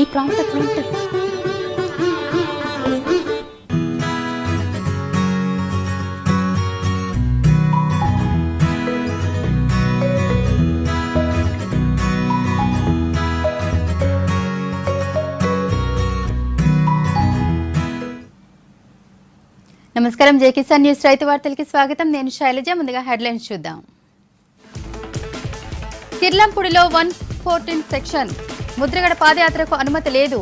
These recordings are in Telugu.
ఈ ప్రాంప్ట్ ఎట్లా ఉంటుంది? నమస్కారం, జై కిసాన్ న్యూస్ రైతు వార్తలకి స్వాగతం. నేను శైలజ. ముందుగా హెడ్లైన్స్ చూద్దాం. కిర్లంపూడిలో 114 సెక్షన్ ముద్రగడ పాదయాత్రకు అనుమతి లేదు.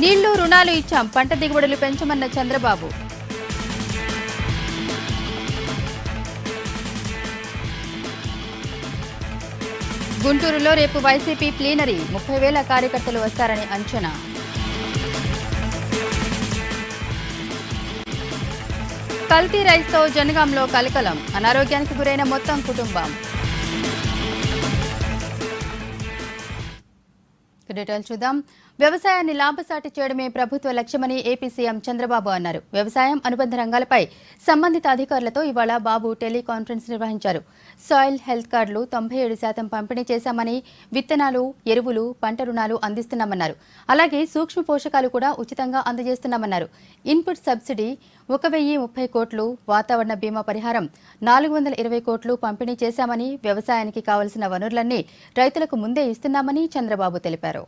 నీళ్లు రుణాలు ఇచ్చాం, పంట దిగుబడులు పెంచమన్న చంద్రబాబు. గుంటూరులో రేపు వైసీపీ ప్లీనరీ, 30,000 కార్యకర్తలు వస్తారని అంచనా. కల్తీ రైస్తో జనగాంలో కలకలం, అనారోగ్యానికి గురైన మొత్తం కుటుంబం. డీటెయిల్స్ చూద్దాం. వ్యవసాయాన్ని లాభసాటి చేయడమే ప్రభుత్వ లక్ష్యమని ఏపీ సీఎం చంద్రబాబు అన్నారు. వ్యవసాయం అనుబంధ రంగాలపై సంబంధిత అధికారులతో ఇవాళ బాబు టెలికాన్ఫరెన్స్ నిర్వహించారు. సాయిల్ హెల్త్ కార్డులు 97% పంపిణీ చేశామని, విత్తనాలు, ఎరువులు, పంట రుణాలు అందిస్తున్నామన్నారు. అలాగే సూక్ష్మ పోషకాలు కూడా ఉచితంగా అందజేస్తున్నామన్నారు. ఇన్పుట్ సబ్సిడీ 1,030 కోట్లు, వాతావరణ బీమా పరిహారం 420 కోట్లు పంపిణీ చేశామని, వ్యవసాయానికి కావలసిన వనరులన్నీ రైతులకు ముందే ఇస్తున్నామని చంద్రబాబు తెలిపారు.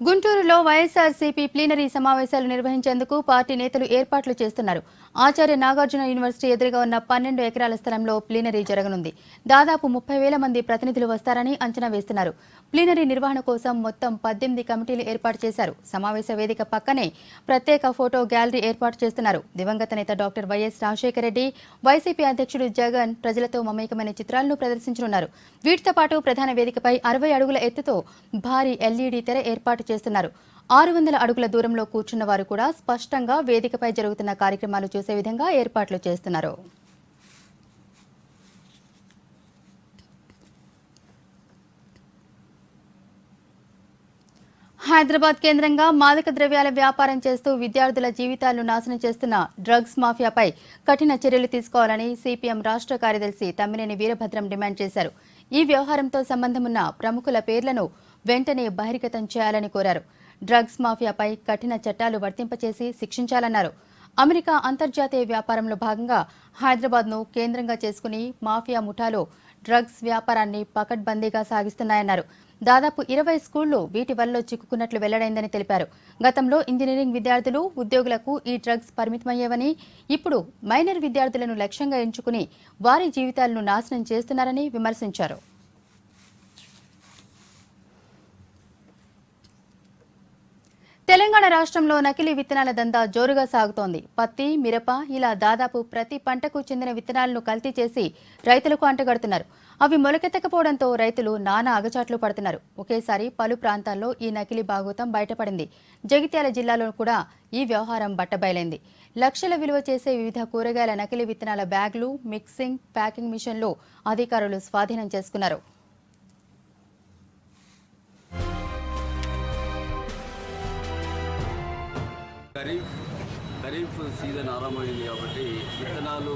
గుంటూరులో వైఎస్ఆర్సీపీ ప్లీనరీ సమావేశాలు నిర్వహించేందుకు పార్టీ నేతలు ఏర్పాట్లు చేస్తున్నారు. ఆచార్య నాగార్జున యూనివర్సిటీ ఎదురుగా ఉన్న 12 ఎకరాల స్థలంలో ప్లీనరీ జరగనుంది. దాదాపు 30,000 మంది ప్రతినిధులు వస్తారని అంచనా వేస్తున్నారు. ప్లీనరీ నిర్వహణ కోసం మొత్తం 18 కమిటీలు ఏర్పాటు చేశారు. సమావేశ వేదిక పక్కనే ప్రత్యేక ఫోటో గ్యాలరీ ఏర్పాటు చేస్తున్నారు. దివంగత నేత doctor YS Rajasekhara Reddy, YCP అధ్యక్షుడు జగన్ ప్రజలతో మమేకమైన చిత్రాలను ప్రదర్శించనున్నారు. వీటితో పాటు ప్రధాన వేదికపై 60 అడుగుల ఎత్తుతో భారీ ఎల్ఈడీ తెర ఏర్పాటు చేస్తున్నారు. 600 అడుగుల దూరంలో కూర్చున్న వారు కూడా స్పష్టంగా వేదికపై జరుగుతున్న కార్యక్రమాలు చూసే విధంగా ఏర్పాట్లు చేస్తున్నారు. హైదరాబాద్ కేంద్రంగా మాదక ద్రవ్యాల వ్యాపారం చేస్తూ విద్యార్థుల జీవితాలను నాశనం చేస్తున్న డ్రగ్స్ మాఫియాపై కఠిన చర్యలు తీసుకోవాలని సిపిఎం రాష్ట్ర కార్యదర్శి తమ్మినేని వీరభద్రం డిమాండ్ చేశారు. ఈ వ్యవహారంతో సంబంధమున్న ప్రముఖుల పేర్లను వెంటనే బహిర్గతం చేయాలని కోరారు. డ్రగ్స్ మాఫియాపై కఠిన చట్టాలు వర్తింపచేసి శిక్షించాలన్నారు. అమెరికా అంతర్జాతీయ వ్యాపారంలో భాగంగా హైదరాబాద్ను కేంద్రంగా చేసుకుని మాఫియా ముఠాలో డ్రగ్స్ వ్యాపారాన్ని పకడ్బందీగా సాగిస్తున్నాయన్నారు. దాదాపు 20 స్కూళ్లు వీటి వల్ల చిక్కుకున్నట్లు వెల్లడైందని తెలిపారు. గతంలో ఇంజనీరింగ్ విద్యార్థులు, ఉద్యోగులకు ఈ డ్రగ్స్ పరిమితమయ్యేవని, ఇప్పుడు మైనర్ విద్యార్థులను లక్ష్యంగా ఎంచుకుని వారి జీవితాలను నాశనం చేస్తున్నారని విమర్శించారు. తెలంగాణ రాష్ట్రంలో నకిలీ విత్తనాల దందా జోరుగా సాగుతోంది. పత్తి, మిరప ఇలా దాదాపు ప్రతి పంటకు చెందిన విత్తనాలను కల్తీ చేసి రైతులకు అంటగడుతున్నారు. అవి మొలకెత్తకపోవడంతో రైతులు నానా అగచాట్లు పడుతున్నారు. ఒకేసారి పలు ప్రాంతాల్లో ఈ నకిలీ భాగోతం బయటపడింది. జగిత్యాల జిల్లాలో కూడా ఈ వ్యవహారం బట్టబయలైంది. లక్షల విలువ చేసే వివిధ కూరగాయల నకిలీ విత్తనాల బ్యాగులు, మిక్సింగ్, ప్యాకింగ్ మిషన్లు అధికారులు స్వాధీనం చేసుకున్నారు. ఖరీఫ్ సీజన్ ఆరంభమైంది కాబట్టి విత్తనాలు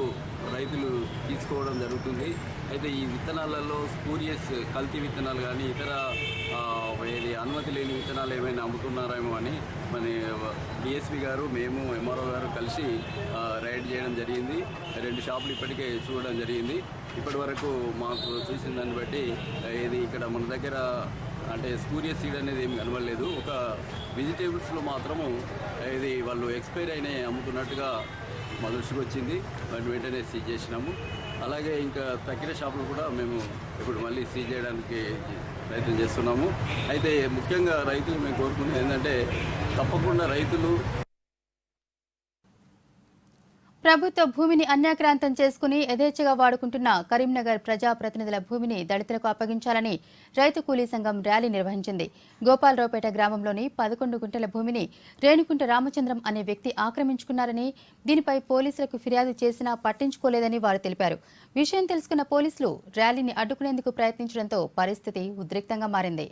రైతులు తీసుకోవడం జరుగుతుంది. అయితే ఈ విత్తనాలలో స్పూరియస్ కల్తీ విత్తనాలు కానీ ఇతర అనుమతి లేని విత్తనాలు ఏమైనా అమ్ముతున్నారేమో అని మన డిఎస్పీ గారు, మేము ఎంఆర్ఓ గారు కలిసి రైడ్ చేయడం జరిగింది. 2 షాపులు ఇప్పటికే చూడడం జరిగింది. ఇప్పటి వరకు మాకు చూసిన దాన్ని బట్టి ఇది ఇక్కడ మన దగ్గర అంటే స్పూరియస్ సీడ్ అనేది ఏమి కనబడలేదు. ఒక వెజిటేబుల్స్లో మాత్రము ఇది వాళ్ళు ఎక్స్పైర్ అయిన అమ్ముతున్నట్టుగా మా దృష్టికి వచ్చింది. వాటిని వెంటనే సీజ్ చేసినాము. అలాగే ఇంకా తక్కిన షాపులు కూడా మేము ఇప్పుడు మళ్ళీ సీజ్ చేయడానికి ప్రయత్నం చేస్తున్నాము. అయితే ముఖ్యంగా రైతులు మేము కోరుకునేది ఏంటంటే తప్పకుండా రైతులు ప్రభుత్వ భూమిని అన్యాక్రాంతం చేసుకుని యథేచ్ఛగా వాడుకుంటున్న కరీంనగర్ ప్రజాప్రతినిధుల భూమిని దళితులకు అప్పగించాలని రైతు కూలీ సంఘం ర్యాలీ నిర్వహించింది. గోపాలరావుపేట గ్రామంలోని 11 గుంటల భూమిని రేణుకుంట రామచంద్రం అనే వ్యక్తి ఆక్రమించుకున్నారని, దీనిపై పోలీసులకు ఫిర్యాదు చేసినా పట్టించుకోలేదని వారు తెలిపారు. విషయం తెలుసుకున్న పోలీసులు ర్యాలీని అడ్డుకునేందుకు ప్రయత్నించడంతో పరిస్థితి ఉద్రిక్తంగా మారింది.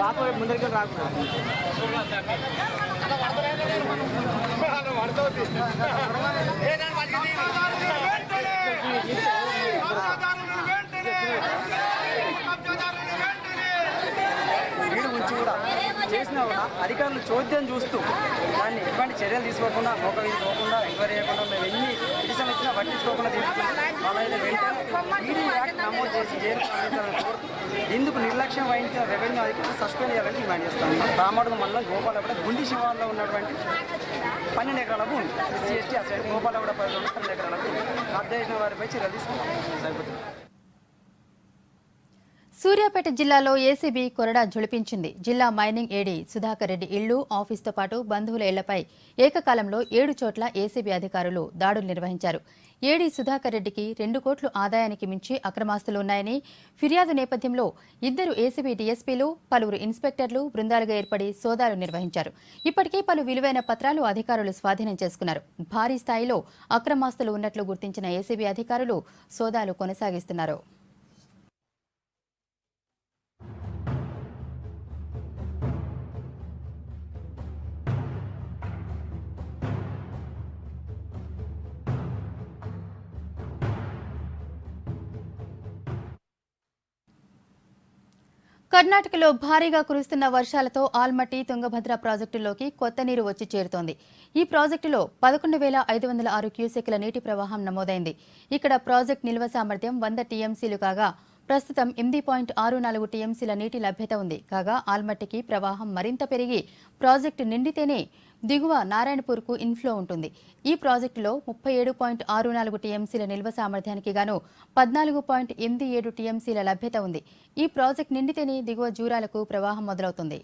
ఆప ముందరికి రాకుండా వీడు ఉంచి కూడా చేసినా కూడా అధికారులు చోద్యం చూస్తూ దాన్ని ఎటువంటి చర్యలు తీసుకోకుండా ఒక వీధి పోకుండా ఎంక్వైరీ చేయకుండా మేము ఎన్ని పిటిషన్ ఇచ్చినా పట్టించుకోకుండా తీసుకుంటాం వాళ్ళైతే వెంటనే ఈడీ యాక్ట్ నమోదు చేసి జైలు పంపించాలని కోరుతూ ఇందుకు నిర్లక్ష్యం వహించిన రెవెన్యూ అధికారులు సస్పెండ్ చేయాలని డిమాండ్ చేస్తాం. రామడుగు మండలం గోపాలగూడ గుండి శివార్లో ఉన్నటువంటి 12 ఎకరాల భూమి SC/ST అసలు గోపాలగూడ పరిధిలో 12 ఎకరాల భూమి రద్దు చేసిన వారిపై చర్యలు తీసుకుంటాం. సరిపోతుంది. సూర్యాపేట జిల్లాలో ఏసీబీ కొరడా జొలిపించింది. జిల్లా మైనింగ్ ఏడీ సుధాకర్ రెడ్డి ఇళ్లు, ఆఫీస్తో పాటు బంధువుల ఇళ్లపై ఏకకాలంలో 7 చోట్ల ఏసీబీ అధికారులు దాడులు నిర్వహించారు. ఏడీ సుధాకర్ రెడ్డికి 2 కోట్ల ఆదాయానికి మించి అక్రమాస్తులు ఉన్నాయని ఫిర్యాదు నేపథ్యంలో 2 ఏసీబీ డీఎస్పీలు, పలువురు ఇన్స్పెక్టర్లు బృందాలుగా ఏర్పడి సోదాలు నిర్వహించారు. ఇప్పటికే పలు విలువైన పత్రాలు అధికారులు స్వాధీనం చేసుకున్నారు. భారీ స్థాయిలో అక్రమాస్తులు ఉన్నట్లు గుర్తించిన ఏసీబీ అధికారులు సోదాలు కొనసాగిస్తున్నారు. కర్ణాటకలో భారీగా కురుస్తున్న వర్షాలతో ఆల్మట్టి తుంగభద్ర ప్రాజెక్టులోకి కొత్త నీరు వచ్చి చేరుతోంది. ఈ ప్రాజెక్టులో 11,506 క్యూసెక్ల నీటి ప్రవాహం నమోదైంది. ఇక్కడ ప్రాజెక్టు నిల్వ సామర్థ్యం 100 టీఎంసీలు కాగా ప్రస్తుతం 8.64 టీఎంసీల నీటి లభ్యత ఉంది. కాగా ఆల్మట్టికి ప్రవాహం మరింత పెరిగి ప్రాజెక్టు నిండితేనే దిగువ నారాయణపూర్కు ఇన్ఫ్లో ఉంటుంది. ఈ ప్రాజెక్టులో 37.64 టీఎంసీల నిల్వ సామర్థ్యానికి గాను 14.87 టీఎంసీల లభ్యత ఉంది. ఈ ప్రాజెక్టు నిండితేనే దిగువ జూరాలకు ప్రవాహం మొదలవుతుంది.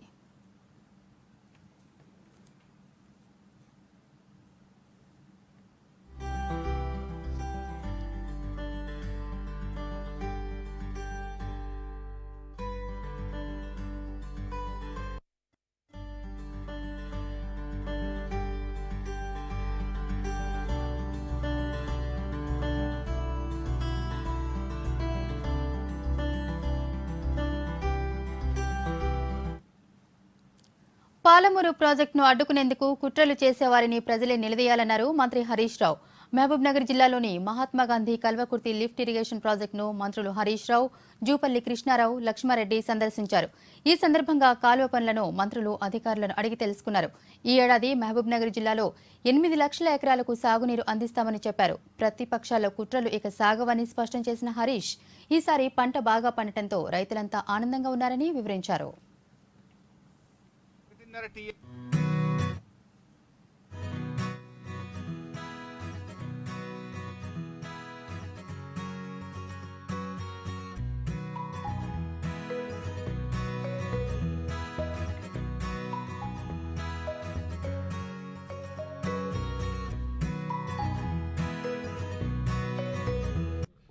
పాలమూరు ప్రాజెక్టును అడ్డుకునేందుకు కుట్రలు చేసేవారిని ప్రజలే నిలదీయాలన్నారు మంత్రి హరీష్ రావు. మహబూబ్నగర్ జిల్లాలోని మహాత్మాగాంధీ కల్వకుర్తి లిఫ్ట్ ఇరిగేషన్ ప్రాజెక్టును మంత్రులు హరీష్ రావు, జూపల్లి కృష్ణారావు, లక్ష్మారెడ్డి సందర్శించారు. ఈ సందర్భంగా కాలువ పనులను మంత్రులు అధికారులను అడిగి తెలుసుకున్నారు. ఈ ఏడాది మహబూబ్నగర్ జిల్లాలో 8 లక్షల ఎకరాలకు సాగునీరు అందిస్తామని చెప్పారు. ప్రతిపక్షాల కుట్రలు ఇక సాగవని స్పష్టం చేసిన హరీష్ ఈసారి పంట బాగా పండటంతో రైతులంతా ఆనందంగా ఉన్నారని వివరించారు.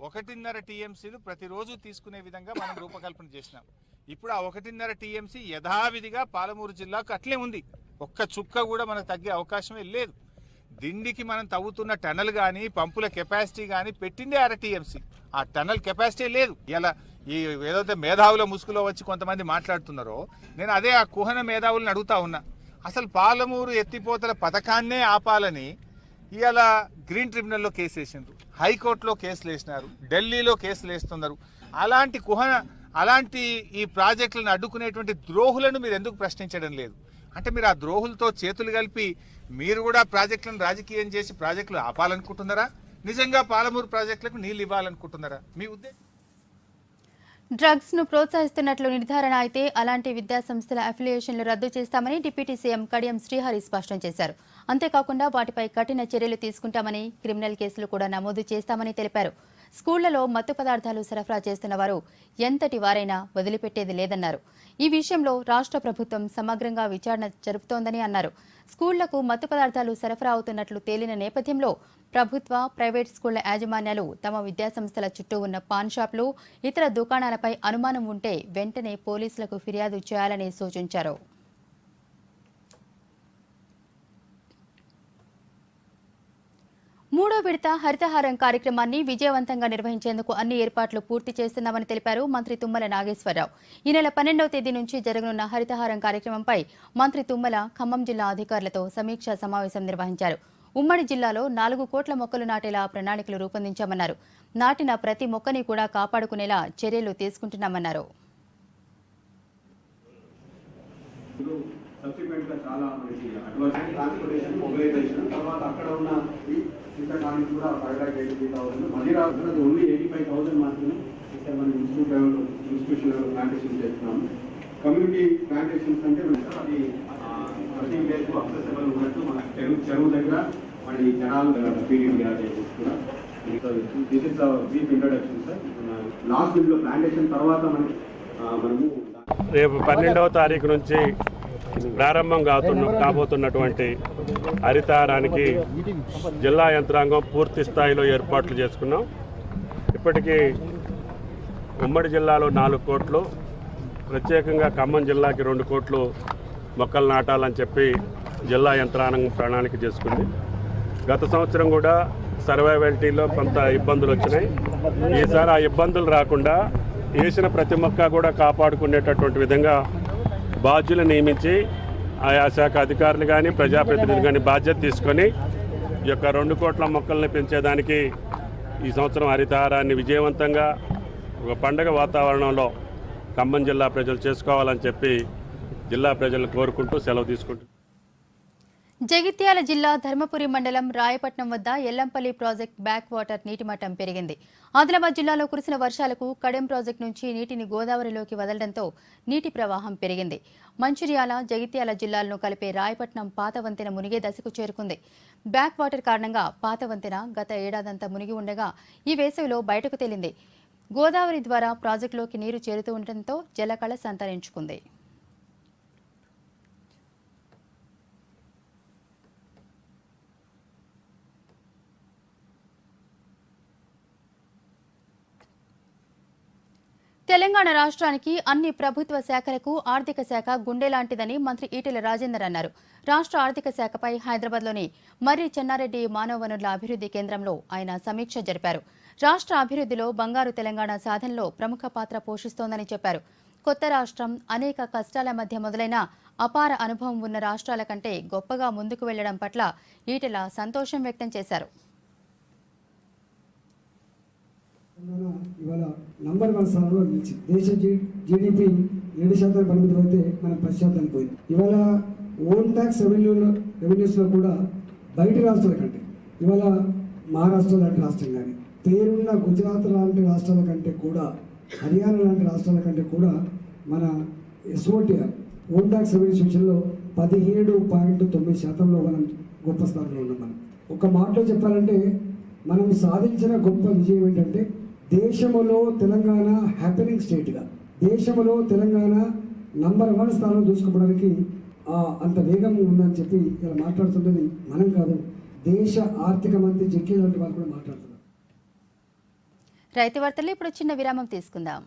ఒకటిన్నర టీఎంసీలు ప్రతిరోజు తీసుకునే విధంగా మనం రూపకల్పన చేసినాం. ఇప్పుడు ఆ 1.5 టీఎంసీ యథావిధిగా పాలమూరు జిల్లాకు అట్లే ఉంది. ఒక్క చుక్క కూడా మనకు తగ్గే అవకాశమే లేదు. దిండికి మనం తవ్వుతున్న టనల్ కానీ పంపుల కెపాసిటీ కానీ పెట్టిందే 1/2 టీఎంసీ. ఆ టనల్ కెపాసిటీ లేదు. ఇలా ఈ ఏదైతే మేధావుల ముసుగులో వచ్చి కొంతమంది మాట్లాడుతున్నారో నేను అదే ఆ కుహన మేధావులను అడుగుతా ఉన్నా. అసలు పాలమూరు ఎత్తిపోతల పథకాన్నే ఆపాలని ఇవాళ గ్రీన్ ట్రిబ్యునల్లో కేసు వేసిండ్రు, హైకోర్టులో కేసులు వేసినారు, ఢిల్లీలో కేసులు వేస్తున్నారు. అలాంటి ఈ ప్రాజెక్టులను అడ్డుకునేటువంటి ద్రోహులను మీరు ఎందుకు ప్రశ్నించడం లేదు? అంటే మీరు ఆ ద్రోహులతో చేతులు కలిపి మీరు కూడా ప్రాజెక్టులను రాజకీయం చేసి ప్రాజెక్టులు ఆపాలనుకుంటున్నారా? నిజంగా పాలమూరు ప్రాజెక్టులకు నీళ్లు ఇవ్వాలనుకుంటున్నారా? మీ ఉద్దేశం డ్రగ్స్ ను ప్రోత్సహిస్తున్నట్లు నిర్ధారణ అయితే అలాంటి విద్యాసంస్థల అఫిలియేషన్లు రద్దు చేస్తామని డిప్యూటీ సీఎం కడియం శ్రీహరి స్పష్టం చేశారు. అంతేకాకుండా వాటిపై కఠిన చర్యలు తీసుకుంటామని, క్రిమినల్ కేసులు కూడా నమోదు చేస్తామని తెలిపారు. స్కూళ్లలో మత్తు పదార్థాలు సరఫరా చేస్తున్న వారు ఎంతటి వారైనా వదిలిపెట్టేది లేదన్నారు. ఈ విషయంలో రాష్ట్ర ప్రభుత్వం సమగ్రంగా విచారణ జరుపుతోందని అన్నారు. స్కూళ్లకు మత్తు పదార్థాలు సరఫరా అవుతున్నట్లు తేలిన నేపథ్యంలో ప్రభుత్వ, ప్రైవేట్ స్కూళ్ల యాజమాన్యాలు తమ విద్యాసంస్థల చుట్టూ ఉన్న పాన్ షాపులు, ఇతర దుకాణాలపై అనుమానం ఉంటే వెంటనే పోలీసులకు ఫిర్యాదు చేయాలని సూచించారు. మూడో విడత హరితహారం కార్యక్రమాన్ని విజయవంతంగా నిర్వహించేందుకు అన్ని ఏర్పాట్లు పూర్తి చేస్తున్నామని తెలిపారు మంత్రి తుమ్మల నాగేశ్వరరావు. ఈ నెల 12వ తేదీ నుంచి జరగనున్న హరితహారం కార్యక్రమంపై మంత్రి తుమ్మల ఖమ్మం జిల్లా అధికారులతో సమీక్షా సమావేశం నిర్వహించారు. ఉమ్మడి జిల్లాలో 4 కోట్ల మొక్కలు నాటేలా ప్రణాళికలు రూపొందించామన్నారు. నాటిన ప్రతి మొక్కని కూడా కాపాడుకునేలా చర్యలు తీసుకుంటున్నామన్నారు. సబ్సిక్వెంట్గా చాలా మనకి అడ్వాన్స్ ట్రాన్స్పోర్టేషన్ మొబిలైజేషన్ తర్వాత అక్కడ ఉన్న ఇంతకాలం కూడా 5,83,000 మళ్ళీ రాస్తున్నది ఓన్లీ 85,000 మాత్రమే ఇక్కడ మనం ఇన్స్టిట్యూషన్ లెవెల్ ప్లాంటేషన్ చేస్తున్నాము. కమ్యూనిటీ ప్లాంటేషన్స్ అంటే అది ప్రతి విలేజ్ అక్సెసిబుల్ ఉన్నట్టు మన చెరువు దగ్గర మళ్ళీ జనాలు పీరియడ్ కూడా this is brief introduction sir. Last వీక్లో ప్లాంటేషన్ తర్వాత మనము రేపు 12వ తారీఖు నుంచి ప్రారంభం కాబోతున్నటువంటి హరితహారానికి జిల్లా యంత్రాంగం పూర్తి స్థాయిలో ఏర్పాట్లు చేసుకున్నాం. ఇప్పటికీ ఉమ్మడి జిల్లాలో 4 కోట్లు, ప్రత్యేకంగా ఖమ్మం జిల్లాకి 2 కోట్లు మొక్కలు నాటాలని చెప్పి జిల్లా యంత్రాంగం ప్రణాళిక చేసుకుంది. గత సంవత్సరం కూడా సర్వైవలిటీలో కొంత ఇబ్బందులు వచ్చినాయి. ఈసారి ఆ ఇబ్బందులు రాకుండా వేసిన ప్రతి మొక్క కూడా కాపాడుకునేటటువంటి విధంగా బాధ్యులు నియమించి ఆయా శాఖ అధికారులు కానీ ప్రజాప్రతినిధులు కానీ బాధ్యత తీసుకొని ఈ యొక్క 2 కోట్ల మొక్కల్ని పెంచేదానికి ఈ సంవత్సరం హరితహారాన్ని విజయవంతంగా ఒక పండగ వాతావరణంలో ఖమ్మం జిల్లా ప్రజలు చేసుకోవాలని చెప్పి జిల్లా ప్రజలను కోరుకుంటూ సెలవు తీసుకుంటున్నారు. జగిత్యాల జిల్లా ధర్మపురి మండలం రాయపట్నం వద్ద ఎల్లంపల్లి ప్రాజెక్ట్ బ్యాక్ వాటర్ నీటి మట్టం పెరిగింది. ఆదిలాబాద్ జిల్లాలో కురిసిన వర్షాలకు కడెం ప్రాజెక్టు నుంచి నీటిని గోదావరిలోకి వదలడంతో నీటి ప్రవాహం పెరిగింది. మంచిర్యాల, జగిత్యాల జిల్లాలను కలిపే రాయపట్నం పాత వంతెన మునిగే దశకు చేరుకుంది. బ్యాక్ వాటర్ కారణంగా పాత వంతెన గత ఏడాదంతా మునిగి ఉండగా ఈ వేసవిలో బయటకు తేలింది. గోదావరి ద్వారా ప్రాజెక్టులోకి నీరు చేరుతూ ఉండటంతో జలకళ సంతరించుకుంది. తెలంగాణ రాష్ట్రానికి అన్ని ప్రభుత్వ శాఖలకు ఆర్థిక శాఖ గుండెలాంటిదని మంత్రి ఈటెల రాజేందర్ అన్నారు. రాష్ట్ర ఆర్థిక శాఖపై హైదరాబాద్లోని మర్రి చెన్నారెడ్డి మానవ వనరుల అభివృద్ధి కేంద్రంలో ఆయన సమీక్ష జరిపారు. రాష్ట్ర అభివృద్ధిలో బంగారు తెలంగాణ సాధనలో ప్రముఖ పాత్ర పోషిస్తోందని చెప్పారు. కొత్త రాష్ట్రం అనేక కష్టాల మధ్య మొదలైన అపార అనుభవం ఉన్న రాష్ట్రాల కంటే గొప్పగా ముందుకు వెళ్లడం పట్ల ఈటెల సంతోషం వ్యక్తం చేశారు. ఇవాళ నంబర్ 1 స్థానంలో నిలిచింది. దేశ జీడిపి 7% పరిమితం అయితే మనం 10% పోయింది. ఇవాళ ఓన్ ట్యాక్స్ రెవెన్యూస్లో కూడా బయట రాష్ట్రాల కంటే ఇవాళ మహారాష్ట్ర లాంటి రాష్ట్రం కానీ పేరున్న గుజరాత్ లాంటి రాష్ట్రాల కంటే కూడా హర్యానా లాంటి రాష్ట్రాల కంటే కూడా మన ఎస్ఓటీఆర్ ఓన్ ట్యాక్స్ రెవెన్యూస్ విషయంలో 17.9% మనం గొప్ప స్థానంలో ఉన్నాం. మనం ఒక మాటలో చెప్పాలంటే మనం సాధించిన గొప్ప విజయం ఏంటంటే దేశంలో తెలంగాణ హ్యాపెనింగ్ స్టేట్గా, దేశంలో తెలంగాణ నంబర్ 1 స్థానంలో దూసుకుపోవడానికి అంత వేగం ఉందని చెప్పి ఇలా మాట్లాడుతున్నది మనం కాదు, దేశ ఆర్థిక మంత్రి జగ్గి లాంటి వాళ్ళు కూడా మాట్లాడుతున్నారు. రైతు వార్తల్లో ఇప్పుడు చిన్న విరామం తీసుకుందాం.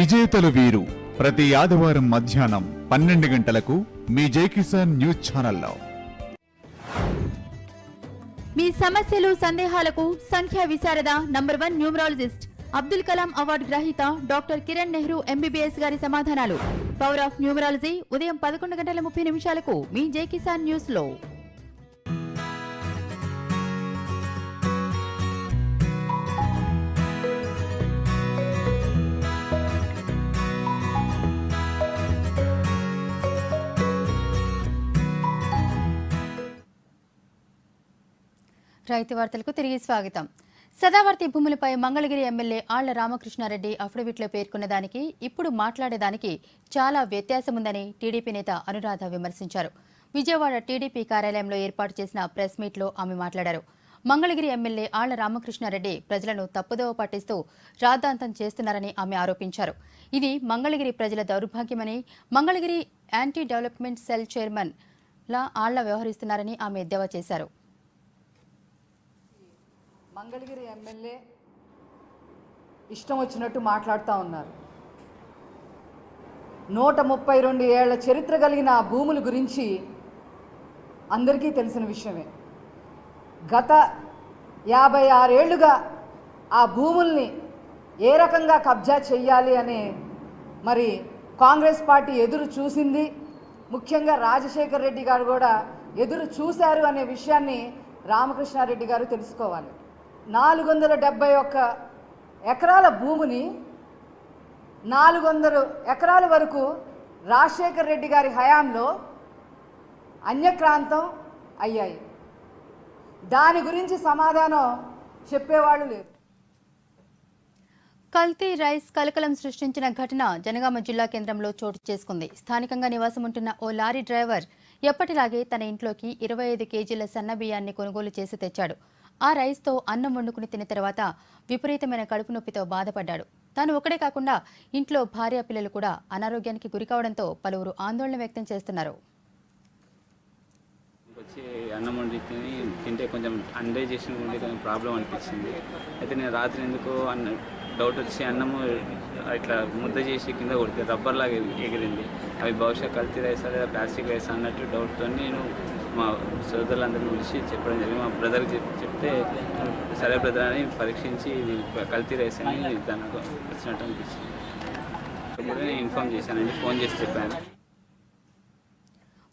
విజేతలు వీరు. ప్రతి ఆదివారం మధ్యాహ్నం 12 గంటలకు మీ జై కిసాన్ న్యూస్ ఛానల్లో. మీ సమస్యలు సందేహాలకు సంఖ్యా విశారద number 1 numerologist Abdul Kalam award గ్రహీత డాక్టర్ కిరణ్ నెహ్రూ ఎంబీబీఎస్ గారి సమాధానాలు. పవర్ ఆఫ్ న్యూమరాలజీ ఉదయం 11:30 మీ జై కిసాన్ న్యూస్ లో. రైతు వార్తలకు తిరిగి స్వాగతం. సదావర్తి భూములపై మంగళగిరి ఎమ్మెల్యే ఆళ్ల రామకృష్ణారెడ్డి అఫిడవిట్లో పేర్కొన్న దానికి ఇప్పుడు మాట్లాడేదానికి చాలా వ్యత్యాసముందని టీడీపీ నేత అనురాధ విమర్శించారు. విజయవాడ టీడీపీ కార్యాలయంలో ఏర్పాటు చేసిన ప్రెస్ మీట్లో ఆమె మాట్లాడారు. మంగళగిరి ఎమ్మెల్యే ఆళ్ల రామకృష్ణారెడ్డి ప్రజలను తప్పుదోవ పట్టిస్తూ రాద్ధాంతం చేస్తున్నారని ఆమె ఆరోపించారు. ఇది మంగళగిరి ప్రజల దౌర్భాగ్యమని, Mangalagiri anti development cell chairman లా ఆళ్ల వ్యవహరిస్తున్నారని ఆమె ఎద్దేవా చేశారు. మంగళగిరి ఎమ్మెల్యే ఇష్టం వచ్చినట్టు మాట్లాడుతూ ఉన్నారు. 132 ఏళ్ల చరిత్ర కలిగిన ఆ భూముల గురించి అందరికీ తెలిసిన విషయమే. గత 56 ఏళ్లుగా ఆ భూముల్ని ఏ రకంగా కబ్జా చెయ్యాలి అనే మరి కాంగ్రెస్ పార్టీ ఎదురు చూసింది. ముఖ్యంగా రాజశేఖర్ రెడ్డి గారు కూడా ఎదురు చూశారు అనే విషయాన్ని రామకృష్ణారెడ్డి గారు తెలుసుకోవాలి. 471 ఎకరాల భూమిని 400 ఎకరాల వరకు రాజశేఖర్ రెడ్డి గారి హయాంలో అన్యక్రాంతం అయ్యాయి. దాని గురించి సమాధానం చెప్పేవాళ్ళు లేరు. కల్తీ రైస్ కలకలం సృష్టించిన ఘటన జనగామ జిల్లా కేంద్రంలో చోటు చేసుకుంది. స్థానికంగా నివాసం ఉంటున్న ఓ లారీ డ్రైవర్ ఎప్పటిలాగే తన ఇంట్లోకి 25 కేజీల సన్న బియ్యాన్ని కొనుగోలు చేసి తెచ్చాడు. ఆ రైస్తో అన్నం వండుకుని తిన్న తర్వాత విపరీతమైన కడుపు నొప్పితో బాధపడ్డాడు. తాను ఒకడే కాకుండా ఇంట్లో భార్య పిల్లలు కూడా అనారోగ్యానికి గురికావడంతో పలువురు ఆందోళన వ్యక్తం చేస్తున్నారు. వచ్చి అన్నం వండి తింటే కొంచెం అన్డైజెషన్ ఉండి కొంచెం ప్రాబ్లం అనిపించింది. అయితే నేను రాత్రి ఎందుకో డౌట్ వచ్చి అన్నము ఇట్లా ముద్ద చేసి కింద కొడితే రబ్బర్ లాగా ఎగిరింది. అవి బహుశా కల్తీ రైసా లేదా ప్లాస్టిక్ రైసా అన్నట్టు డౌట్తో నేను మా సోదరులందరినీ పిలిచి చెప్పడం జరిగింది. మా బ్రదర్కి చెప్తే సరే బ్రదర్ అని పరీక్షించి ఇది కల్తీ రైస్ అని దానికి వచ్చినట్టు అనిపించింది. నేను ఇన్ఫార్మ్ చేశానండి, ఫోన్ చేసి చెప్పాను.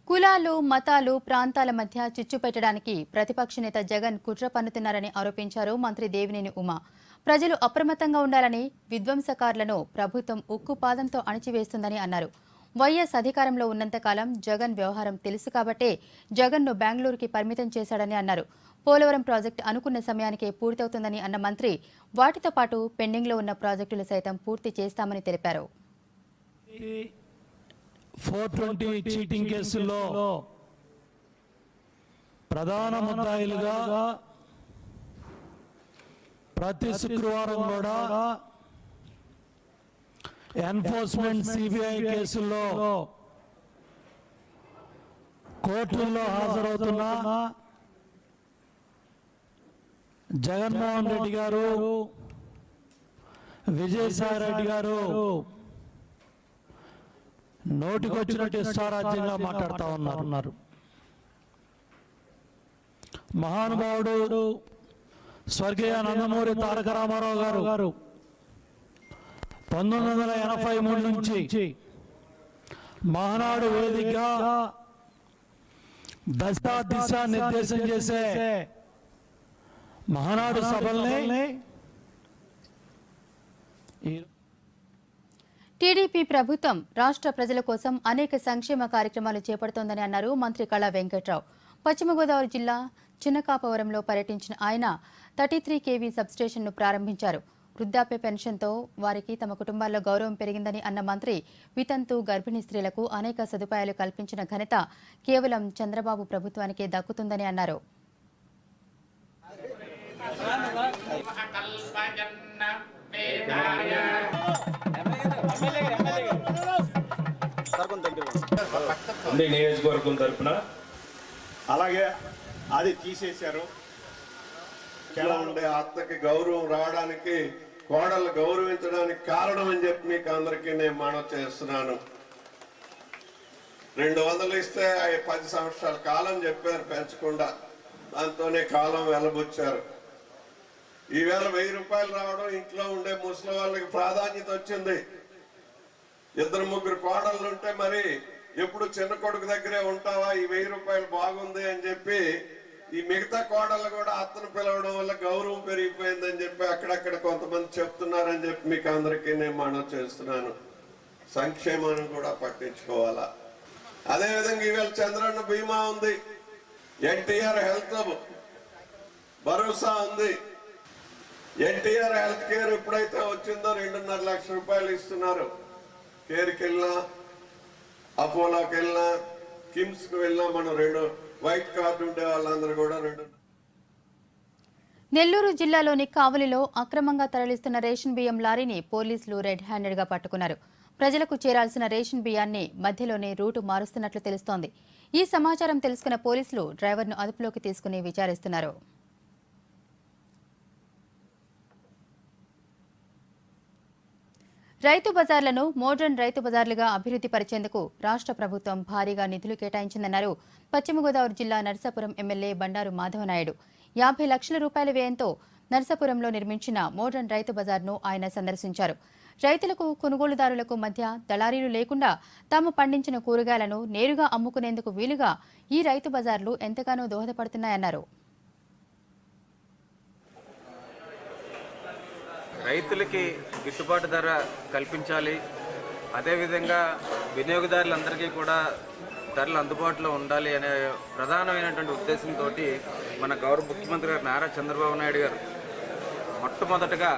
కులాలు, మతాలు, ప్రాంతాల మధ్య చిచ్చు పెట్టడానికి ప్రతిపక్ష నేత జగన్ కుట్ర పన్నుతున్నారని ఆరోపించారు మంత్రి దేవినేని ఉమా. ప్రజలు అప్రమత్తంగా ఉండాలని, విధ్వంసకారులను ప్రభుత్వం ఉక్కుపాదంతో అణిచివేస్తుందని అన్నారు. వైఎస్ అధికారంలో ఉన్నంతకాలం జగన్ వ్యవహారం తెలుసు కాబట్టే జగన్ను బెంగళూరుకి పరిమితం చేశాడని అన్నారు. పోలవరం ప్రాజెక్టు అనుకున్న సమయానికే పూర్తవుతుందని అన్న మంత్రి వాటితో పాటు పెండింగ్లో ఉన్న ప్రాజెక్టులు సైతం పూర్తి చేస్తామని తెలిపారు. 420 చీటింగ్ కేసుల్లో ప్రధాన ముద్దాయిలుగా ప్రతి శుక్రవారం కూడా ఎన్ఫోర్స్మెంట్ సిబిఐ కేసుల్లో కోర్టుల్లో హాజరవుతున్న జగన్మోహన్ రెడ్డి గారు, విజయసాయి రెడ్డి గారు నోటికొచ్చినట్టు ఇష్టారాజ్యంగా మాట్లాడుతూ ఉన్నారు. మహానుభావుడు స్వర్గీయ నందమూరి తారక రామారావు గారు 1983 నుంచి మహానాడు వేదికగా దిశ నిర్దేశం చేసే మహానాడు సభల్ని టీడీపీ ప్రభుత్వం రాష్ట్ర ప్రజల కోసం అనేక సంక్షేమ కార్యక్రమాలు చేపడుతోందని అన్నారు మంత్రి కళా వెంకట్రావు. పశ్చిమ గోదావరి జిల్లా చిన్నకాపవరంలో పర్యటించిన ఆయన 33 kV సబ్స్టేషన్ను ప్రారంభించారు. వృద్ధాప్య పెన్షన్తో వారికి తమ కుటుంబాల్లో గౌరవం పెరిగిందని అన్న మంత్రి వితంతు, గర్భిణీ స్త్రీలకు అనేక సదుపాయాలు కల్పించిన ఘనత కేవలం చంద్రబాబు ప్రభుత్వానికే దక్కుతుందని అన్నారు. నియోజకవర్గం తరఫున అలాగే అది తీసేశారు. ఉండే ఆత్మకి గౌరవం రావడానికి కోడలు గౌరవించడానికి కారణం అని చెప్పి మీకు అందరికీ నేను మనవి చేస్తున్నాను. 200 ఇస్తే 10 సంవత్సరాల కాలం చెప్పారు పెంచకుండా, దాంతోనే కాలం వెలబుచ్చారు. ఈవేళ 1000 రూపాయలు రావడం ఇంట్లో ఉండే ముసలి వాళ్ళకి ప్రాధాన్యత వచ్చింది. 2-3 కోడళ్ళు ఉంటే మరి ఎప్పుడు చిన్న కొడుకు దగ్గరే ఉంటావా, ఈ 1000 రూపాయలు బాగుంది అని చెప్పి ఈ మిగతా కోడళ్ళు కూడా అత్తను పిలవడం వల్ల గౌరవం పెరిగిపోయిందని చెప్పి అక్కడక్కడ కొంతమంది చెప్తున్నారని చెప్పి మీకు అందరికీ నేను మనవి చేస్తున్నాను. సంక్షేమాన్ని కూడా పట్టించుకోవాలా. అదేవిధంగా ఈవేళ చంద్రన్న బీమా ఉంది, ఎన్టీఆర్ హెల్త్ భరోసా ఉంది. ఎన్టీఆర్ హెల్త్ కేర్ ఎప్పుడైతే వచ్చిందో 2.5 లక్షల రూపాయలు ఇస్తున్నారు. కేర్కి వెళ్ళినా, అపోలోకి వెళ్ళినా, కిమ్స్కి వెళ్ళినా మనం 2 వైట్ కార్డు ఉండే వాళ్ళందరూ కూడా 2. నెల్లూరు జిల్లాలోని కావలిలో అక్రమంగా తరలిస్తున్న రేషన్ బియ్యం లారీని పోలీసులు రెడ్ హ్యాండెడ్గా పట్టుకున్నారు. ప్రజలకు చేరాల్సిన రేషన్ బియ్యాన్ని మధ్యలోనే రూటు మారుస్తున్నట్లు తెలుస్తోంది. ఈ సమాచారం తెలుసుకున్న పోలీసులు డ్రైవర్ను అదుపులోకి తీసుకుని విచారిస్తున్నారు. రైతు బజార్లను మోడ్రన్ రైతు బజార్లుగా అభివృద్ధి పరిచేందుకు రాష్ట్ర ప్రభుత్వం భారీగా నిధులు కేటాయించిందన్నారు పశ్చిమ గోదావరి జిల్లా నర్సాపురం ఎమ్మెల్యే బండారు మాధవనాయుడు. 50 లక్షల రూపాయల వ్యయంతో నర్సాపురంలో నిర్మించిన మోడ్రన్ రైతు బజార్ను ఆయన సందర్శించారు. రైతులకు కొనుగోలుదారులకు మధ్య దళారీలు లేకుండా తాము పండించిన కూరగాయలను నేరుగా అమ్ముకునేందుకు వీలుగా ఈ రైతు బజార్లు ఎంతగానో దోహదపడుతున్నాయన్నారు. రైతులకి గిట్టుబాటు ధర కల్పించాలి, అదేవిధంగా వినియోగదారులందరికీ కూడా ధరలు అందుబాటులో ఉండాలి అనే ప్రధానమైనటువంటి ఉద్దేశంతో మన గౌరవ ముఖ్యమంత్రి గారు నారా చంద్రబాబు నాయుడు గారు మొట్టమొదటగా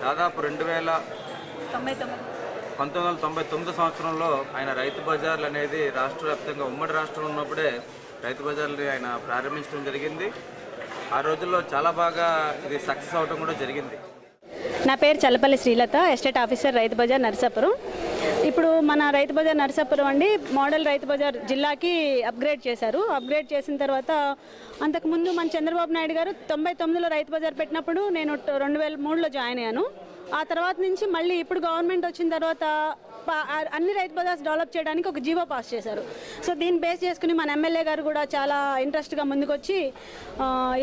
దాదాపు 1999 సంవత్సరంలో ఆయన రైతు బజార్లు అనేది రాష్ట్ర వ్యాప్తంగా ఉమ్మడి రాష్ట్రంలో ఉన్నప్పుడే రైతు బజార్ని ఆయన ప్రారంభించడం జరిగింది. ఆ రోజుల్లో చాలా బాగా ఇది సక్సెస్ అవడం కూడా జరిగింది. నా పేరు చల్లపల్లి శ్రీలత, ఎస్టేట్ ఆఫీసర్ రైతు బజార్ నర్సాపురం. ఇప్పుడు మన రైతు బజార్ నర్సాపురం అండి మోడల్ రైతు బజార్ జిల్లాకి అప్గ్రేడ్ చేశారు. అప్గ్రేడ్ చేసిన తర్వాత అంతకుముందు మన చంద్రబాబు నాయుడు గారు 99లో రైతు బజార్ పెట్టినప్పుడు నేను 2003లో జాయిన్ అయ్యాను. ఆ తర్వాత నుంచి మళ్ళీ ఇప్పుడు గవర్నమెంట్ వచ్చిన తర్వాత అన్ని రైతు బజార్స్ డెవలప్ చేయడానికి ఒక జీవో పాస్ చేశారు. సో దీన్ని బేస్ చేసుకుని మన ఎమ్మెల్యే గారు కూడా చాలా ఇంట్రెస్ట్గా ముందుకొచ్చి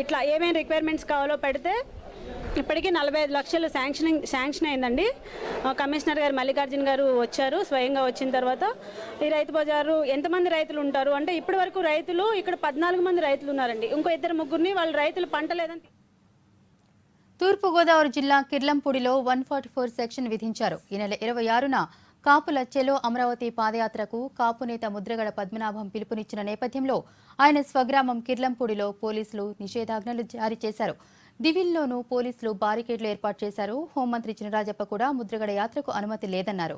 ఇట్లా ఏమేమి రిక్వైర్మెంట్స్ కావాలో పెడితే ఇప్పటికీ 45 లక్షలు శాంక్షన్ అయిందండి. కమిషనర్ గారు మల్లికార్జున గారు వచ్చారు. స్వయంగా వచ్చిన తర్వాత ఈ రైతు బజారు ఎంతమంది రైతులు ఉంటారు అంటే ఇప్పటి వరకు రైతులు ఇక్కడ 14 మంది రైతులు ఉన్నారండి. ఇంకో 2-3 వాళ్ళు రైతులు పంట లేదని. తూర్పుగోదావరి జిల్లా కిర్లంపూడిలో 144 సెక్షన్ విధించారు. ఈ నెల 26న కాపుల చెలో అమరావతి పాదయాత్రకు కాపు నేత ముద్రగడ పద్మనాభం పిలుపునిచ్చిన నేపథ్యంలో ఆయన స్వగ్రామం కిర్లంపూడిలో పోలీసులు నిషేధాజ్ఞలు జారీ చేశారు. దివిల్లోనూ పోలీసులు బారికేడ్లు ఏర్పాటు చేశారు. హోంమంత్రి చినరాజప్ప కూడా ముద్రగడ యాత్రకు అనుమతి లేదన్నారు.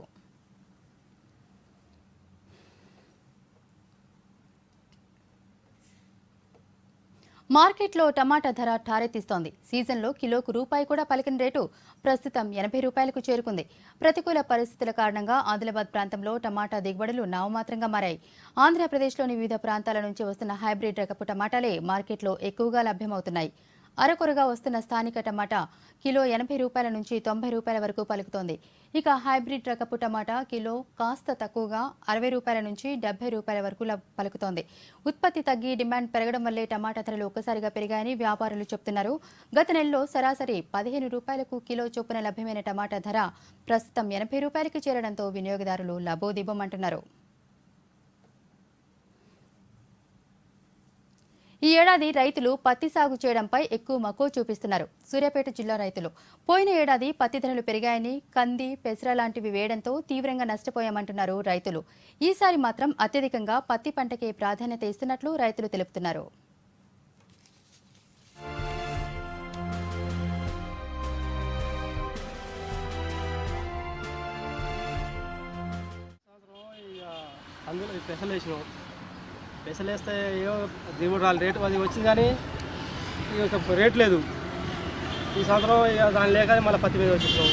మార్కెట్లో టమాటా ధర ఠారెత్తిస్తోంది. సీజన్లో కిలోకు రూపాయి కూడా పలికిన రేటు ప్రస్తుతం 80 రూపాయలకు చేరుకుంది. ప్రతికూల పరిస్థితుల కారణంగా ఆదిలాబాద్ ప్రాంతంలో టమాటా దిగుబడులు నామమాత్రంగా మారాయి. ఆంధ్రప్రదేశ్లోని వివిధ ప్రాంతాల నుంచి వస్తున్న హైబ్రిడ్ రకపు టమాటాలే మార్కెట్లో ఎక్కువగా లభ్యమవుతున్నాయి. అరకొరగా వస్తున్న స్థానిక టమాటా కిలో 80 రూపాయల నుంచి 90 రూపాయల వరకు పలుకుతోంది. ఇక హైబ్రిడ్ రకపు టమాటా కిలో కాస్త తక్కువగా 60 రూపాయల నుంచి 70 రూపాయల వరకు పలుకుతోంది. ఉత్పత్తి తగ్గి డిమాండ్ పెరగడం వల్లే టమాటా ధరలు ఒక్కసారిగా పెరిగాయని వ్యాపారులు చెబుతున్నారు. గత నెలలో సరాసరి 15 రూపాయలకు కిలో చొప్పున లభ్యమైన టమాటా ధర ప్రస్తుతం 80 రూపాయలకి చేరడంతో వినియోగదారులు లబోదిబోమంటున్నారు. ఈ ఏడాది రైతులు పత్తి సాగు చేయడంపై ఎక్కువ మక్కువ చూపిస్తున్నారు. సూర్యాపేట జిల్లా రైతులు పోయిన ఏడాది పత్తి ధరలు పెరిగాయని, కంది, పెసర లాంటివి వేయడంతో తీవ్రంగా నష్టపోయామంటున్నారు రైతులు. ఈసారి మాత్రం అత్యధికంగా పత్తి పంటకే ప్రాధాన్యత ఇస్తున్నట్లు రైతులు తెలుపుతున్నారు. పెసలేస్తే ఏవో దిగుబడి రాలి రేటు అది వచ్చింది కానీ ఇక రేటు లేదు. ఈ సంవత్సరం ఇక దాని లేక మళ్ళీ పత్తి మీద వచ్చేసాం.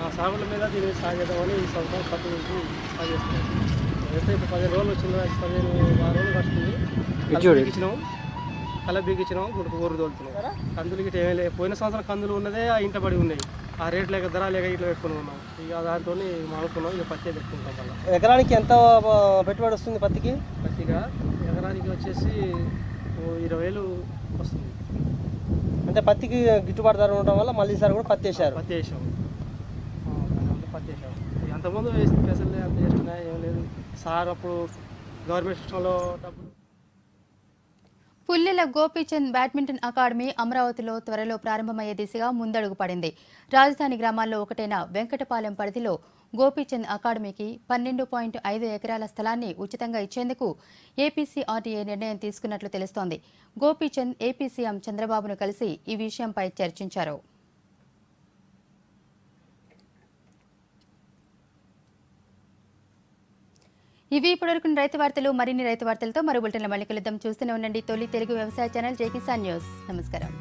ఆ సాగుల మీద దీన్ని సాగు చేద్దామని ఈ సంవత్సరం పత్తి నుంచి సాగు చేస్తున్నాం. వేస్తే ఇప్పుడు 15 రోజులు వచ్చింది, 15 రోజులు కట్టుకుంది. ఇచ్చినాం, కల బీగిచ్చినాం, గుడుకు ఊరు తోలుతున్నాం. కందులు గిట్ట ఏమీ లేదు. పోయిన సంవత్సరం కందులు ఉన్నదే ఆ ఇంట పడి ఉన్నాయి. ఆ రేట్ లేక ధర లేక ఇట్లా పెట్టుకుని ఉన్నాం. ఇక దాంతో మానుకున్నాం, ఇక పత్తి పెట్టుకుంటాం. మళ్ళీ ఎకరానికి ఎంత పెట్టుబడి వస్తుంది పత్తికి? పత్తిగా ఎకరానికి వచ్చేసి 20,000 వస్తుంది. అంటే పత్తికి గిట్టుబాటు ధర ఉండడం వల్ల మళ్ళీ ఈసారి కూడా పత్తి వేసారు. పత్తి వేసాం. అంతకుముందు వేసిన పైసలు అంత వేస్తున్నాయి, ఏం లేదు సార్. అప్పుడు గవర్నమెంట్ సిస్టంలో డబ్బులు. పుల్లెల గోపీచంద్ బ్యాడ్మింటన్ అకాడమీ అమరావతిలో త్వరలో ప్రారంభమయ్యే దిశగా ముందడుగు పడింది. రాజధాని గ్రామాల్లో ఒకటైన వెంకటపాలెం పరిధిలో గోపీచంద్ అకాడమీకి 12.5 ఎకరాల స్థలాన్ని ఉచితంగా ఇచ్చేందుకు ఏపీసీఆర్డీఏ నిర్ణయం తీసుకున్నట్లు తెలుస్తోంది. గోపీచంద్ ఏపీ సీఎం చంద్రబాబును కలిసి ఈ విషయంపై చర్చించారు. ఇవి ఇప్పటివరకు రైతు వార్తలు. మరిన్ని రైతు వార్తలతో మరో బులెటిన్లో మళ్ళీ కలుద్దాం. చూస్తూనే ఉండండి తొలి తెలుగు వ్యవసాయ ఛానల్ జై కిసాన్ న్యూస్. నమస్కారం.